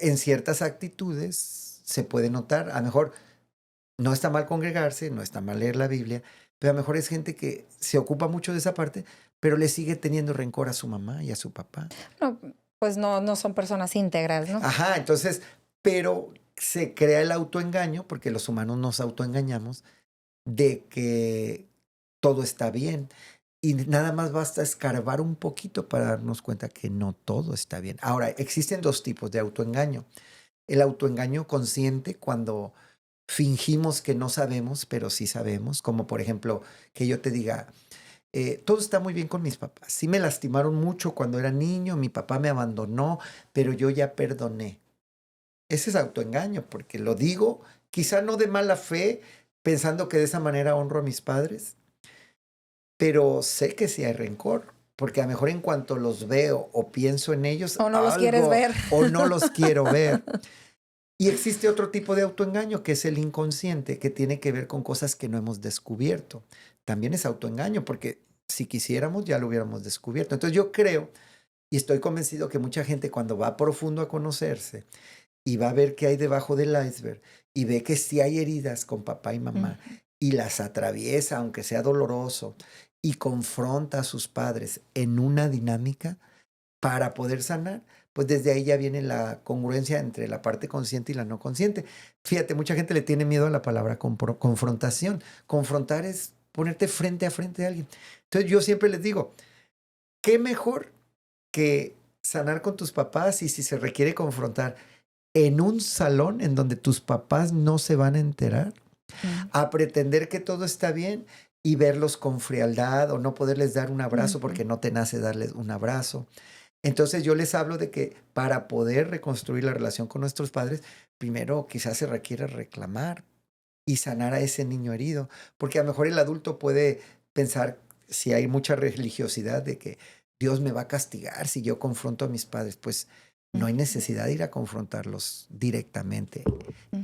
en ciertas actitudes se puede notar, a lo mejor no está mal congregarse, no está mal leer la Biblia, pero a lo mejor es gente que se ocupa mucho de esa parte, pero le sigue teniendo rencor a su mamá y a su papá. No, pues no son personas íntegras, ¿no? Ajá, entonces, pero se crea el autoengaño, porque los humanos nos autoengañamos, de que todo está bien. Y nada más basta escarbar un poquito para darnos cuenta que no todo está bien. Ahora, existen dos tipos de autoengaño. El autoengaño consciente, cuando fingimos que no sabemos, pero sí sabemos, como por ejemplo que yo te diga, todo está muy bien con mis papás. Sí me lastimaron mucho cuando era niño, mi papá me abandonó, pero yo ya perdoné. Ese es autoengaño, porque lo digo, quizá no de mala fe, pensando que de esa manera honro a mis padres, pero sé que sí hay rencor, porque a lo mejor en cuanto los veo o pienso en ellos, O no los quieres ver. o no los quiero ver. Y existe otro tipo de autoengaño, que es el inconsciente, que tiene que ver con cosas que no hemos descubierto. También es autoengaño, porque si quisiéramos ya lo hubiéramos descubierto. Entonces yo creo y estoy convencido que mucha gente, cuando va profundo a conocerse y va a ver qué hay debajo del iceberg y ve que sí hay heridas con papá y mamá y las atraviesa, aunque sea doloroso, y confronta a sus padres en una dinámica para poder sanar, pues desde ahí ya viene la congruencia entre la parte consciente y la no consciente. Fíjate, mucha gente le tiene miedo a la palabra confrontación. Confrontar es ponerte frente a frente a alguien. Entonces yo siempre les digo, ¿qué mejor que sanar con tus papás? Y si se requiere confrontar en un salón en donde tus papás no se van a enterar, a pretender que todo está bien y verlos con frialdad o no poderles dar un abrazo porque no te nace darles un abrazo. Entonces yo les hablo de que para poder reconstruir la relación con nuestros padres, primero quizás se requiere reclamar y sanar a ese niño herido, porque a lo mejor el adulto puede pensar, si hay mucha religiosidad, de que Dios me va a castigar si yo confronto a mis padres. Pues no hay necesidad de ir a confrontarlos directamente.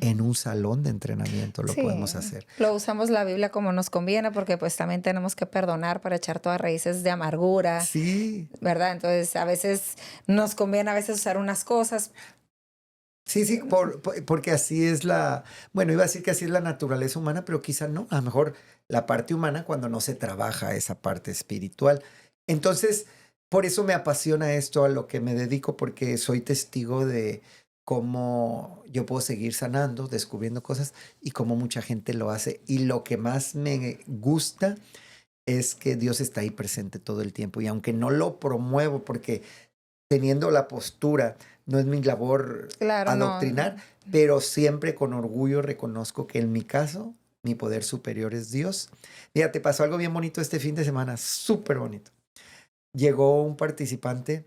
En un salón de entrenamiento lo podemos hacer. Lo usamos la Biblia como nos conviene, porque pues también tenemos que perdonar para echar todas raíces de amargura. Sí. ¿Verdad? Entonces a veces nos conviene usar unas cosas. Sí, porque así es bueno, iba a decir que así es la naturaleza humana, pero quizá no. A lo mejor la parte humana, cuando no se trabaja esa parte espiritual. Entonces, por eso me apasiona esto, a lo que me dedico, porque soy testigo de cómo yo puedo seguir sanando, descubriendo cosas, y cómo mucha gente lo hace. Y lo que más me gusta es que Dios está ahí presente todo el tiempo. Y aunque no lo promuevo, porque teniendo la postura, no es mi labor adoctrinar, pero siempre con orgullo reconozco que en mi caso, mi poder superior es Dios. Mira, te pasó algo bien bonito este fin de semana, súper bonito. Llegó un participante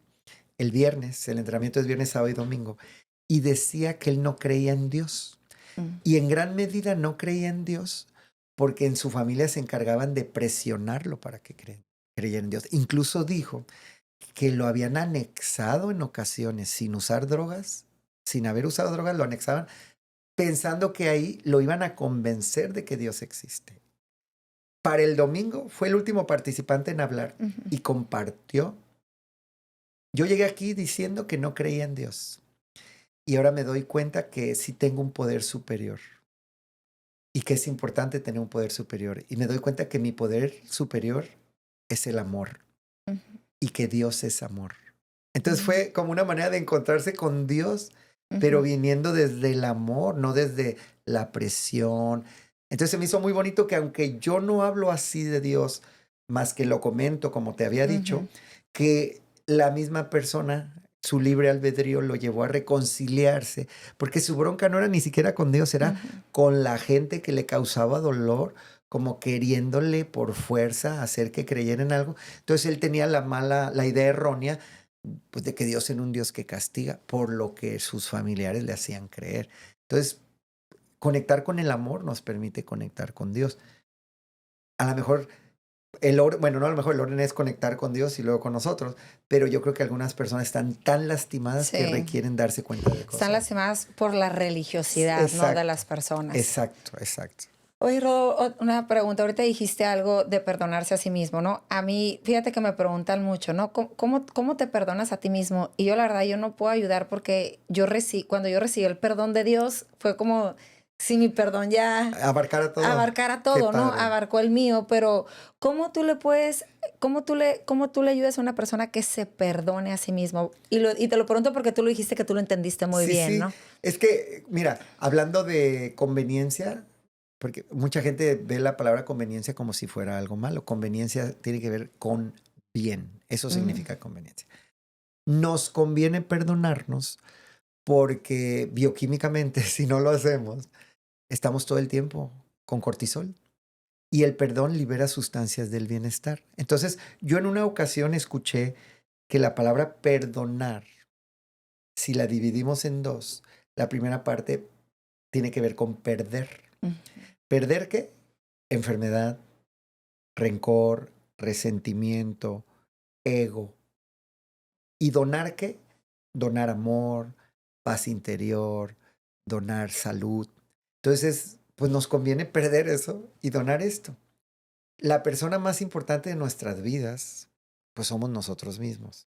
el viernes, el entrenamiento es viernes, sábado y domingo, y decía que él no creía en Dios. Y en gran medida no creía en Dios porque en su familia se encargaban de presionarlo para que creyera en Dios. Incluso dijo que lo habían anexado en ocasiones sin usar drogas, sin haber usado drogas, lo anexaban pensando que ahí lo iban a convencer de que Dios existe. Para el domingo fue el último participante en hablar y compartió. Yo llegué aquí diciendo que no creía en Dios y ahora me doy cuenta que sí tengo un poder superior y que es importante tener un poder superior. Y me doy cuenta que mi poder superior es el amor. Y que Dios es amor. Entonces fue como una manera de encontrarse con Dios, pero viniendo desde el amor, no desde la presión. Entonces se me hizo muy bonito que, aunque yo no hablo así de Dios, más que lo comento, como te había dicho, que la misma persona, su libre albedrío lo llevó a reconciliarse, porque su bronca no era ni siquiera con Dios, era con la gente que le causaba dolor, como queriéndole por fuerza hacer que creyera en algo. Entonces él tenía la idea errónea, pues, de que Dios era un Dios que castiga por lo que sus familiares le hacían creer. Entonces, conectar con el amor nos permite conectar con Dios. A lo mejor bueno, no, a lo mejor el orden es conectar con Dios y luego con nosotros, pero yo creo que algunas personas están tan lastimadas que requieren darse cuenta de cosas. Están lastimadas por la religiosidad, ¿no?, de las personas. Exacto. Oye, Rodo, una pregunta. Ahorita dijiste algo de perdonarse a sí mismo, ¿no? A mí, fíjate que me preguntan mucho, ¿no? ¿Cómo te perdonas a ti mismo? Y yo, la verdad, yo no puedo ayudar, porque cuando yo recibí el perdón de Dios, fue como si mi perdón ya abarcara todo, ¿no? Abarcó el mío, pero ¿cómo tú le ayudas a una persona que se perdone a sí mismo? Y te lo pregunto porque tú lo dijiste, que tú lo entendiste muy bien, ¿no? Es que, mira, hablando de conveniencia, Porque mucha gente ve la palabra conveniencia como si fuera algo malo. Conveniencia tiene que ver con bien. Eso significa conveniencia. Nos conviene perdonarnos porque bioquímicamente, si no lo hacemos, estamos todo el tiempo con cortisol. Y el perdón libera sustancias del bienestar. Entonces, yo en una ocasión escuché que la palabra perdonar, si la dividimos en dos, la primera parte tiene que ver con perder. ¿Perder qué? Enfermedad, rencor, resentimiento, ego. ¿Y donar qué? Donar amor, paz interior, donar salud. Entonces, pues nos conviene perder eso y donar esto. La persona más importante de nuestras vidas, pues somos nosotros mismos.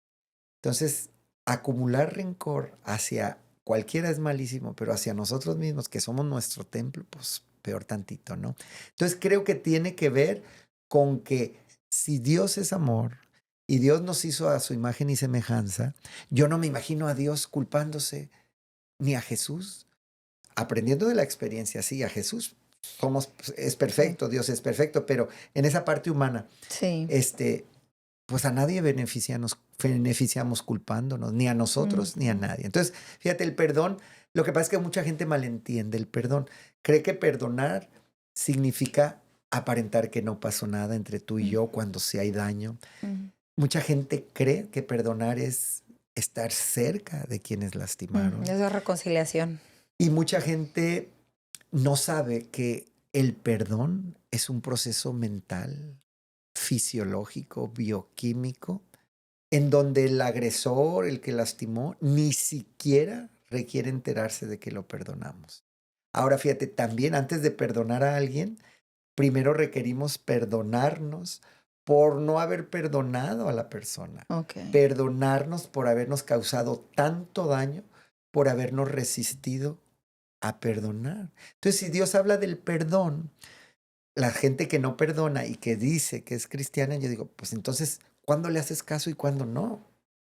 Entonces, acumular rencor hacia cualquiera es malísimo, pero hacia nosotros mismos, que somos nuestro templo, pues peor tantito, ¿no? Entonces, creo que tiene que ver con que si Dios es amor y Dios nos hizo a su imagen y semejanza, yo no me imagino a Dios culpándose ni a Jesús, aprendiendo de la experiencia, sí, a Jesús. Es perfecto, Dios es perfecto, pero en esa parte humana, Sí. Pues a nadie beneficiamos culpándonos, ni a nosotros ni a nadie. Entonces, fíjate, el perdón, lo que pasa es que mucha gente malentiende el perdón. Cree que perdonar significa aparentar que no pasó nada entre tú y yo cuando sí hay daño. Mucha gente cree que perdonar es estar cerca de quienes lastimaron. Eso es reconciliación. Y mucha gente no sabe que el perdón es un proceso mental, fisiológico, bioquímico, en donde el agresor, el que lastimó, ni siquiera requiere enterarse de que lo perdonamos. Ahora, fíjate, también antes de perdonar a alguien, primero requerimos perdonarnos por no haber perdonado a la persona. Okay. Perdonarnos por habernos causado tanto daño, por habernos resistido a perdonar. Entonces, si Dios habla del perdón, la gente que no perdona y que dice que es cristiana, yo digo, pues entonces, ¿cuándo le haces caso y cuándo no? O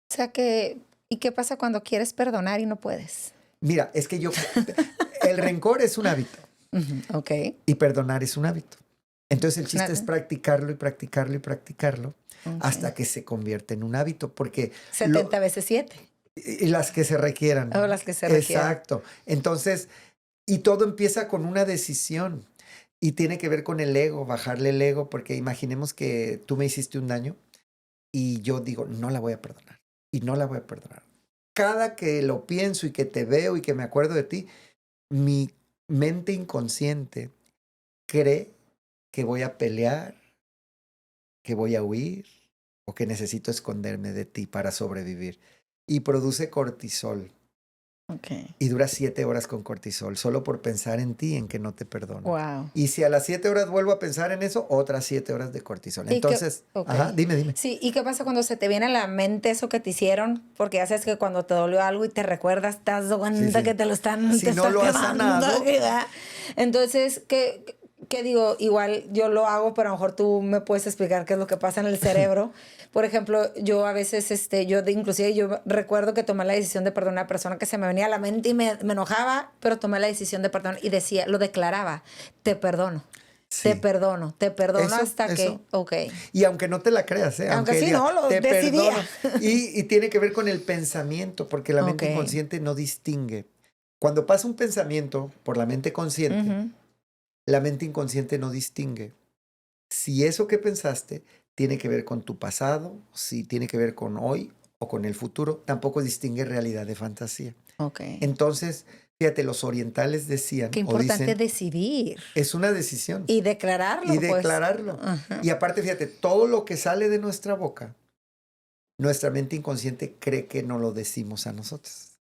sea que, ¿y qué pasa cuando quieres perdonar y no puedes? Mira, es que el rencor es un hábito. Ok. Y perdonar es un hábito. Entonces el chiste es practicarlo y practicarlo y practicarlo hasta que se convierte en un hábito, porque 70 veces 7. Y las que se requieran. O las que se requieran. Exacto. Entonces, y todo empieza con una decisión. Y tiene que ver con el ego, bajarle el ego, porque imaginemos que tú me hiciste un daño y yo digo, no la voy a perdonar. Y no la voy a perdonar. Cada que lo pienso y que te veo y que me acuerdo de ti, mi mente inconsciente cree que voy a pelear, que voy a huir o que necesito esconderme de ti para sobrevivir. Y produce cortisol. Okay. Y dura 7 horas con cortisol, solo por pensar en ti, en que no te perdono. Wow. Y si a las 7 horas vuelvo a pensar en eso, otras 7 horas de cortisol. Entonces, ajá, dime. Sí, ¿y qué pasa cuando se te viene a la mente eso que te hicieron? Porque ya sabes que cuando te dolió algo y te recuerdas, estás de cuenta que te lo están Si no lo has sanado. Entonces, ¿qué digo? Igual yo lo hago, pero a lo mejor tú me puedes explicar qué es lo que pasa en el cerebro. Por ejemplo, yo a veces, inclusive yo recuerdo que tomé la decisión de perdonar a una persona que se me venía a la mente y me enojaba, pero tomé la decisión de perdonar y decía, lo declaraba, te perdono. Sí. Te perdono eso, hasta que, ok. Y aunque no te la creas, aunque sí, no, lo decidía. Y tiene que ver con el pensamiento, porque la mente inconsciente no distingue. Cuando pasa un pensamiento por la mente consciente, la mente inconsciente no distingue si eso que pensaste tiene que ver con tu pasado, si tiene que ver con hoy o con el futuro. Tampoco distingue realidad de fantasía. Okay. Entonces, fíjate, los orientales decían... Qué importante decidir. Es una decisión. Y declararlo. Y declararlo. Y aparte, fíjate, todo lo que sale de nuestra boca, nuestra mente inconsciente cree que no lo decimos a nosotros.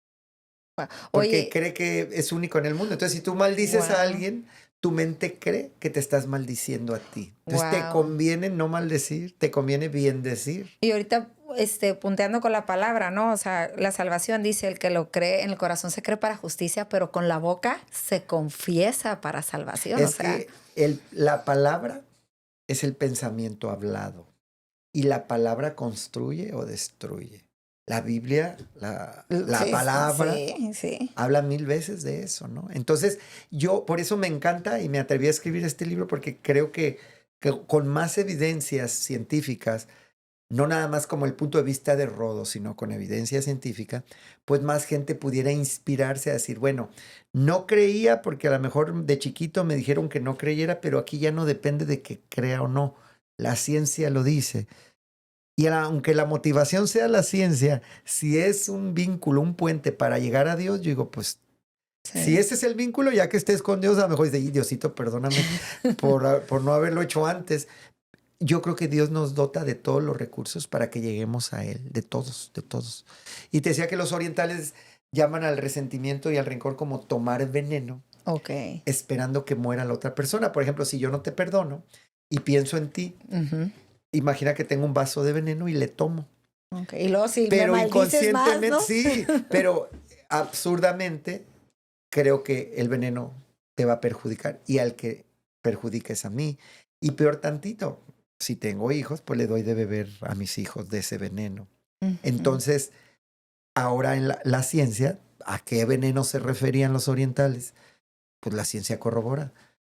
Porque cree que es único en el mundo. Entonces, si tú maldices a alguien, tu mente cree que te estás maldiciendo a ti. Entonces, te conviene no maldecir, te conviene bien decir. Y ahorita, punteando con la palabra, ¿no? O sea, la salvación dice, el que lo cree, en el corazón se cree para justicia, pero con la boca se confiesa para salvación. Es que la palabra es el pensamiento hablado. Y la palabra construye o destruye. La Biblia, la Sí, palabra, sí. habla 1000 veces de eso, ¿no? Entonces, yo por eso me encanta y me atreví a escribir este libro porque creo que con más evidencias científicas, no nada más como el punto de vista de Rodo, sino con evidencia científica, pues más gente pudiera inspirarse a decir, bueno, no creía porque a lo mejor de chiquito me dijeron que no creyera, pero aquí ya no depende de que crea o no. La ciencia lo dice. Y aunque la motivación sea la ciencia, si es un vínculo, un puente para llegar a Dios, yo digo, pues si Sí. ese es el vínculo, ya que estés con Dios, a lo mejor dice, "Y, Diosito, perdóname por no haberlo hecho antes". Yo creo que Dios nos dota de todos los recursos para que lleguemos a Él, de todos, de todos. Y te decía que los orientales llaman al resentimiento y al rencor como tomar veneno, Ok. esperando que muera la otra persona. Por ejemplo, si yo no te perdono y pienso en ti, Ujú. imagina que tengo un vaso de veneno y le tomo. Ok. Y luego si me Pero maldices más, inconscientemente, ¿no? sí, pero absurdamente creo que el veneno te va a perjudicar y al que perjudica es a mí. Y peor tantito, si tengo hijos, pues le doy de beber a mis hijos de ese veneno. Ujú. Entonces, ahora en la ciencia, ¿a qué veneno se referían los orientales? Pues la ciencia corrobora.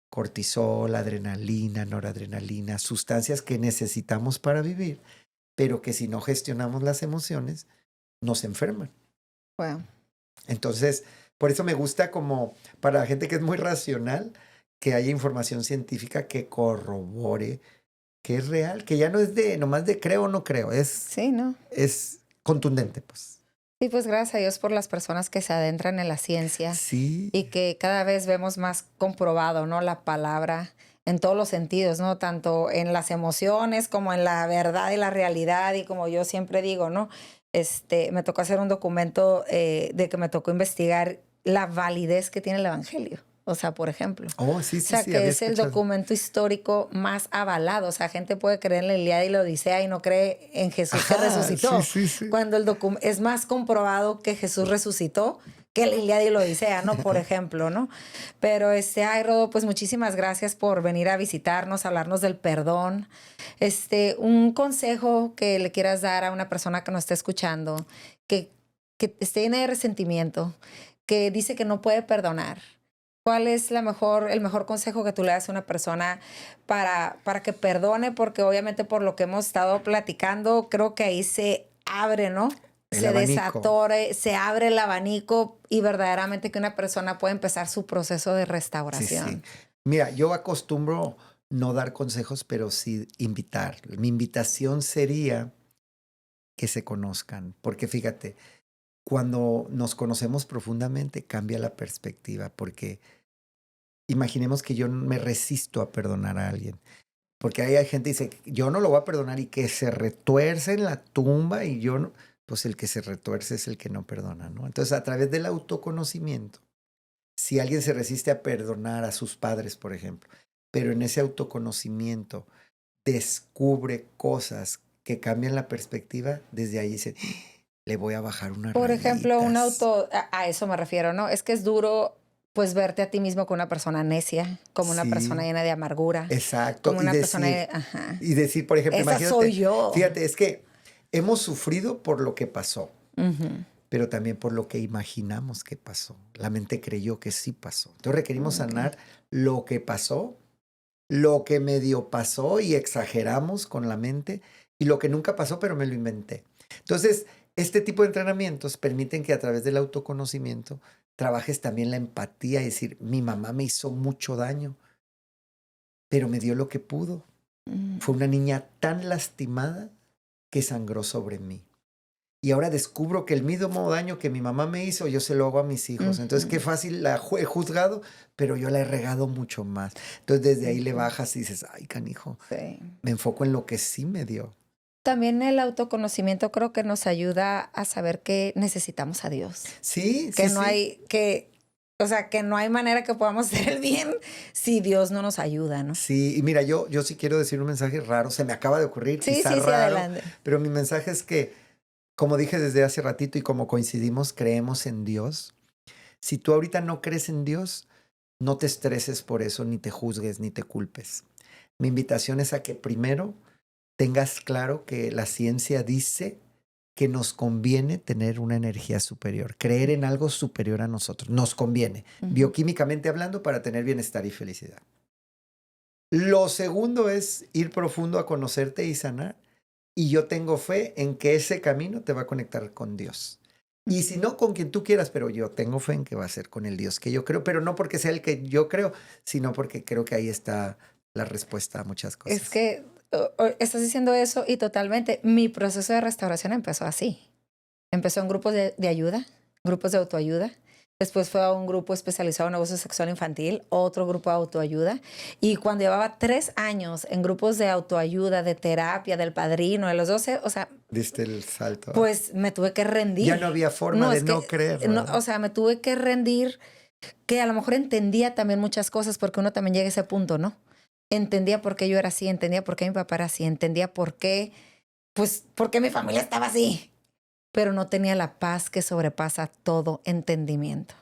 Cortisol, adrenalina, noradrenalina, sustancias que necesitamos para vivir, pero que si no gestionamos las emociones, nos enferman. Wow. Entonces, por eso me gusta como para la gente que es muy racional, que haya información científica que corrobore que es real, que ya no es de nomás de creo o no creo, Sí, ¿no? es contundente, pues. Y pues gracias a Dios por las personas que se adentran en la ciencia Sí, y que cada vez vemos más comprobado, ¿no? La palabra en todos los sentidos, ¿no? Tanto en las emociones como en la verdad y la realidad. Y como yo siempre digo, ¿no? Me tocó hacer un documento de que me tocó investigar la validez que tiene el Evangelio. O sea, por ejemplo. oh, sí, O sí, sea, sí, que había es el escuchado. documento histórico más avalado. O sea, gente puede creer en la Ilíada y la Odisea y no cree en Jesús que Ajá, sí, resucitó. sí, sí. Cuando es más comprobado que Jesús resucitó que la Ilíada y la Odisea, ¿no? Por ejemplo, ¿no? Pero ay, Rodo, pues muchísimas gracias por venir a visitarnos, hablarnos del perdón. Un consejo que le quieras dar a una persona que nos esté escuchando, que esté llena de resentimiento, que dice que no puede perdonar. ¿Cuál es el mejor consejo que tú le das a una persona para que perdone? Porque obviamente por lo que hemos estado platicando, creo que ahí se abre, ¿no? El Se abanico. desatore, se abre el abanico y verdaderamente que una persona puede empezar su proceso de Sí, sí. restauración. Mira, yo acostumbro no dar consejos, pero sí invitar. Mi invitación sería que se conozcan, porque fíjate, cuando nos conocemos profundamente cambia la perspectiva, porque imaginemos que yo me resisto a perdonar a alguien, porque hay gente que dice, yo no lo voy a perdonar y que se retuerce en la tumba y yo no, pues el que se retuerce es el que no perdona, ¿no? Entonces, a través del autoconocimiento, si alguien se resiste a perdonar a sus padres, por ejemplo, pero en ese autoconocimiento descubre cosas que cambian la perspectiva, desde ahí dice, le voy a bajar unas Por ejemplo, rayitas. a eso me refiero, ¿no? Es que es duro pues verte a ti mismo como una persona necia, como una persona Sí, llena de amargura, exacto. como una persona, ajá, Y decir, por ejemplo, esa soy imagínate, yo. fíjate, es que hemos sufrido por lo que pasó, Ujú. pero también por lo que imaginamos que pasó. La mente creyó que sí pasó. Entonces requerimos Ok. sanar lo que pasó, lo que medio pasó y exageramos con la mente y lo que nunca pasó, pero me lo inventé. Entonces, este tipo de entrenamientos permiten que a través del autoconocimiento trabajes también la empatía y decir, mi mamá me hizo mucho daño, pero me dio lo que pudo. Mm. Fue una niña tan lastimada que sangró sobre mí. Y ahora descubro que el mismo daño que mi mamá me hizo, yo se lo hago a mis hijos. Entonces, qué Ujú. fácil la he juzgado, pero yo la he regado mucho más. Entonces, desde ahí le Ujú. bajas y dices, ay, canijo, Sí. me enfoco en lo que sí me dio. También el autoconocimiento creo que nos ayuda a saber que necesitamos a Dios. Sí, Que sí, no sí. hay, o sea, que no hay manera que podamos hacer el bien si Dios no nos ayuda, ¿no? Sí, y mira, yo sí quiero decir un mensaje raro, se me acaba de ocurrir, Sí, quizá sí, sí, raro, adelante. pero mi mensaje es que, como dije desde hace ratito y como coincidimos, creemos en Dios. Si tú ahorita no crees en Dios, no te estreses por eso, ni te juzgues, ni te culpes. Mi invitación es a que primero tengas claro que la ciencia dice que nos conviene tener una energía superior, creer en algo superior a nosotros. Nos conviene, bioquímicamente hablando, para tener bienestar y felicidad. Lo segundo es ir profundo a conocerte y sanar. Y yo tengo fe en que ese camino te va a conectar con Dios. Y si no, con quien tú quieras, pero yo tengo fe en que va a ser con el Dios que yo creo, pero no porque sea el que yo creo, sino porque creo que ahí está la respuesta a muchas cosas. Es que estás diciendo eso y totalmente. Mi proceso de restauración empezó así. Empezó en grupos de ayuda, grupos de autoayuda. Después fue a un grupo especializado en abuso sexual infantil, otro grupo de autoayuda. Y cuando llevaba 3 años en grupos de autoayuda, de terapia, del padrino, de los 12, o sea... Diste el salto. Pues me tuve que rendir. Ya no había forma de no creer. No, o sea, me tuve que rendir, que a lo mejor entendía también muchas cosas, porque uno también llega a ese punto, ¿no? Entendía por qué yo era así, entendía por qué mi papá era así, entendía por qué, pues, por qué mi familia estaba así. Pero no tenía la paz que sobrepasa todo entendimiento.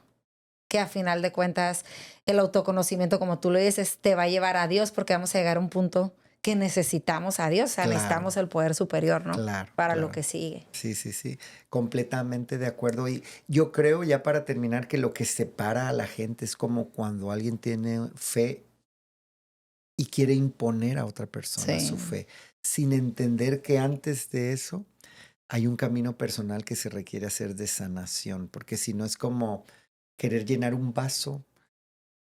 Que a final de cuentas, el autoconocimiento, como tú lo dices, te va a llevar a Dios, porque vamos a llegar a un punto que necesitamos a Dios. O sea, necesitamos el poder superior, ¿no? Claro. Para lo que sigue. Sí. Completamente de acuerdo. Y yo creo, ya para terminar, que lo que separa a la gente es como cuando alguien tiene fe y quiere imponer a otra persona su fe, sin entender que antes de eso hay un camino personal que se requiere hacer de sanación, porque si no es como querer llenar un vaso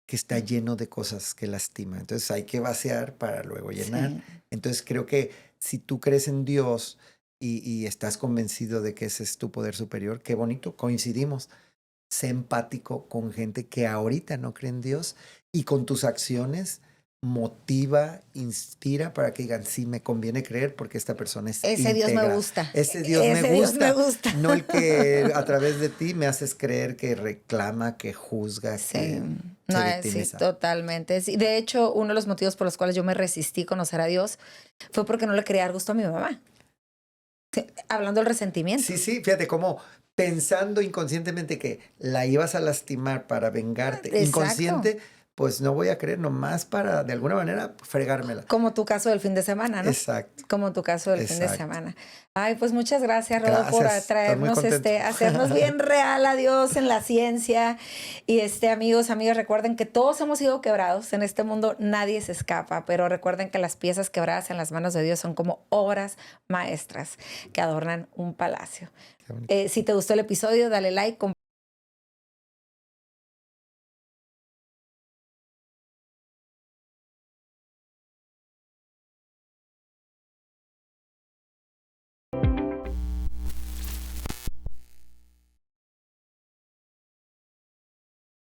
que está lleno de cosas que lastiman. Entonces hay que vaciar para luego llenar. Sí. Entonces creo que si tú crees en Dios y estás convencido de que ese es tu poder superior, qué bonito, coincidimos. Sé empático con gente que ahorita no cree en Dios y con tus acciones motiva, inspira para que digan, sí, me conviene creer porque esta persona es íntegra. Ese Dios me gusta. Ese Dios me gusta. No el que a través de ti me haces creer que reclama, que juzga, que se victimiza. Sí, totalmente. Sí, de hecho, uno de los motivos por los cuales yo me resistí a conocer a Dios fue porque no le quería dar gusto a mi mamá. Sí, hablando del resentimiento. Sí, fíjate cómo pensando inconscientemente que la ibas a lastimar para vengarte. Exacto. Inconsciente, pues no voy a creer nomás para, de alguna manera, fregármela. Como tu caso del fin de semana, ¿no? Exacto. Como tu caso del fin de semana. Ay, pues muchas gracias, Rodo, por traernos, hacernos bien real a Dios en la ciencia. Y amigos, amigas, recuerden que todos hemos sido quebrados. En este mundo nadie se escapa, pero recuerden que las piezas quebradas en las manos de Dios son como obras maestras que adornan un palacio. Si te gustó el episodio, dale like,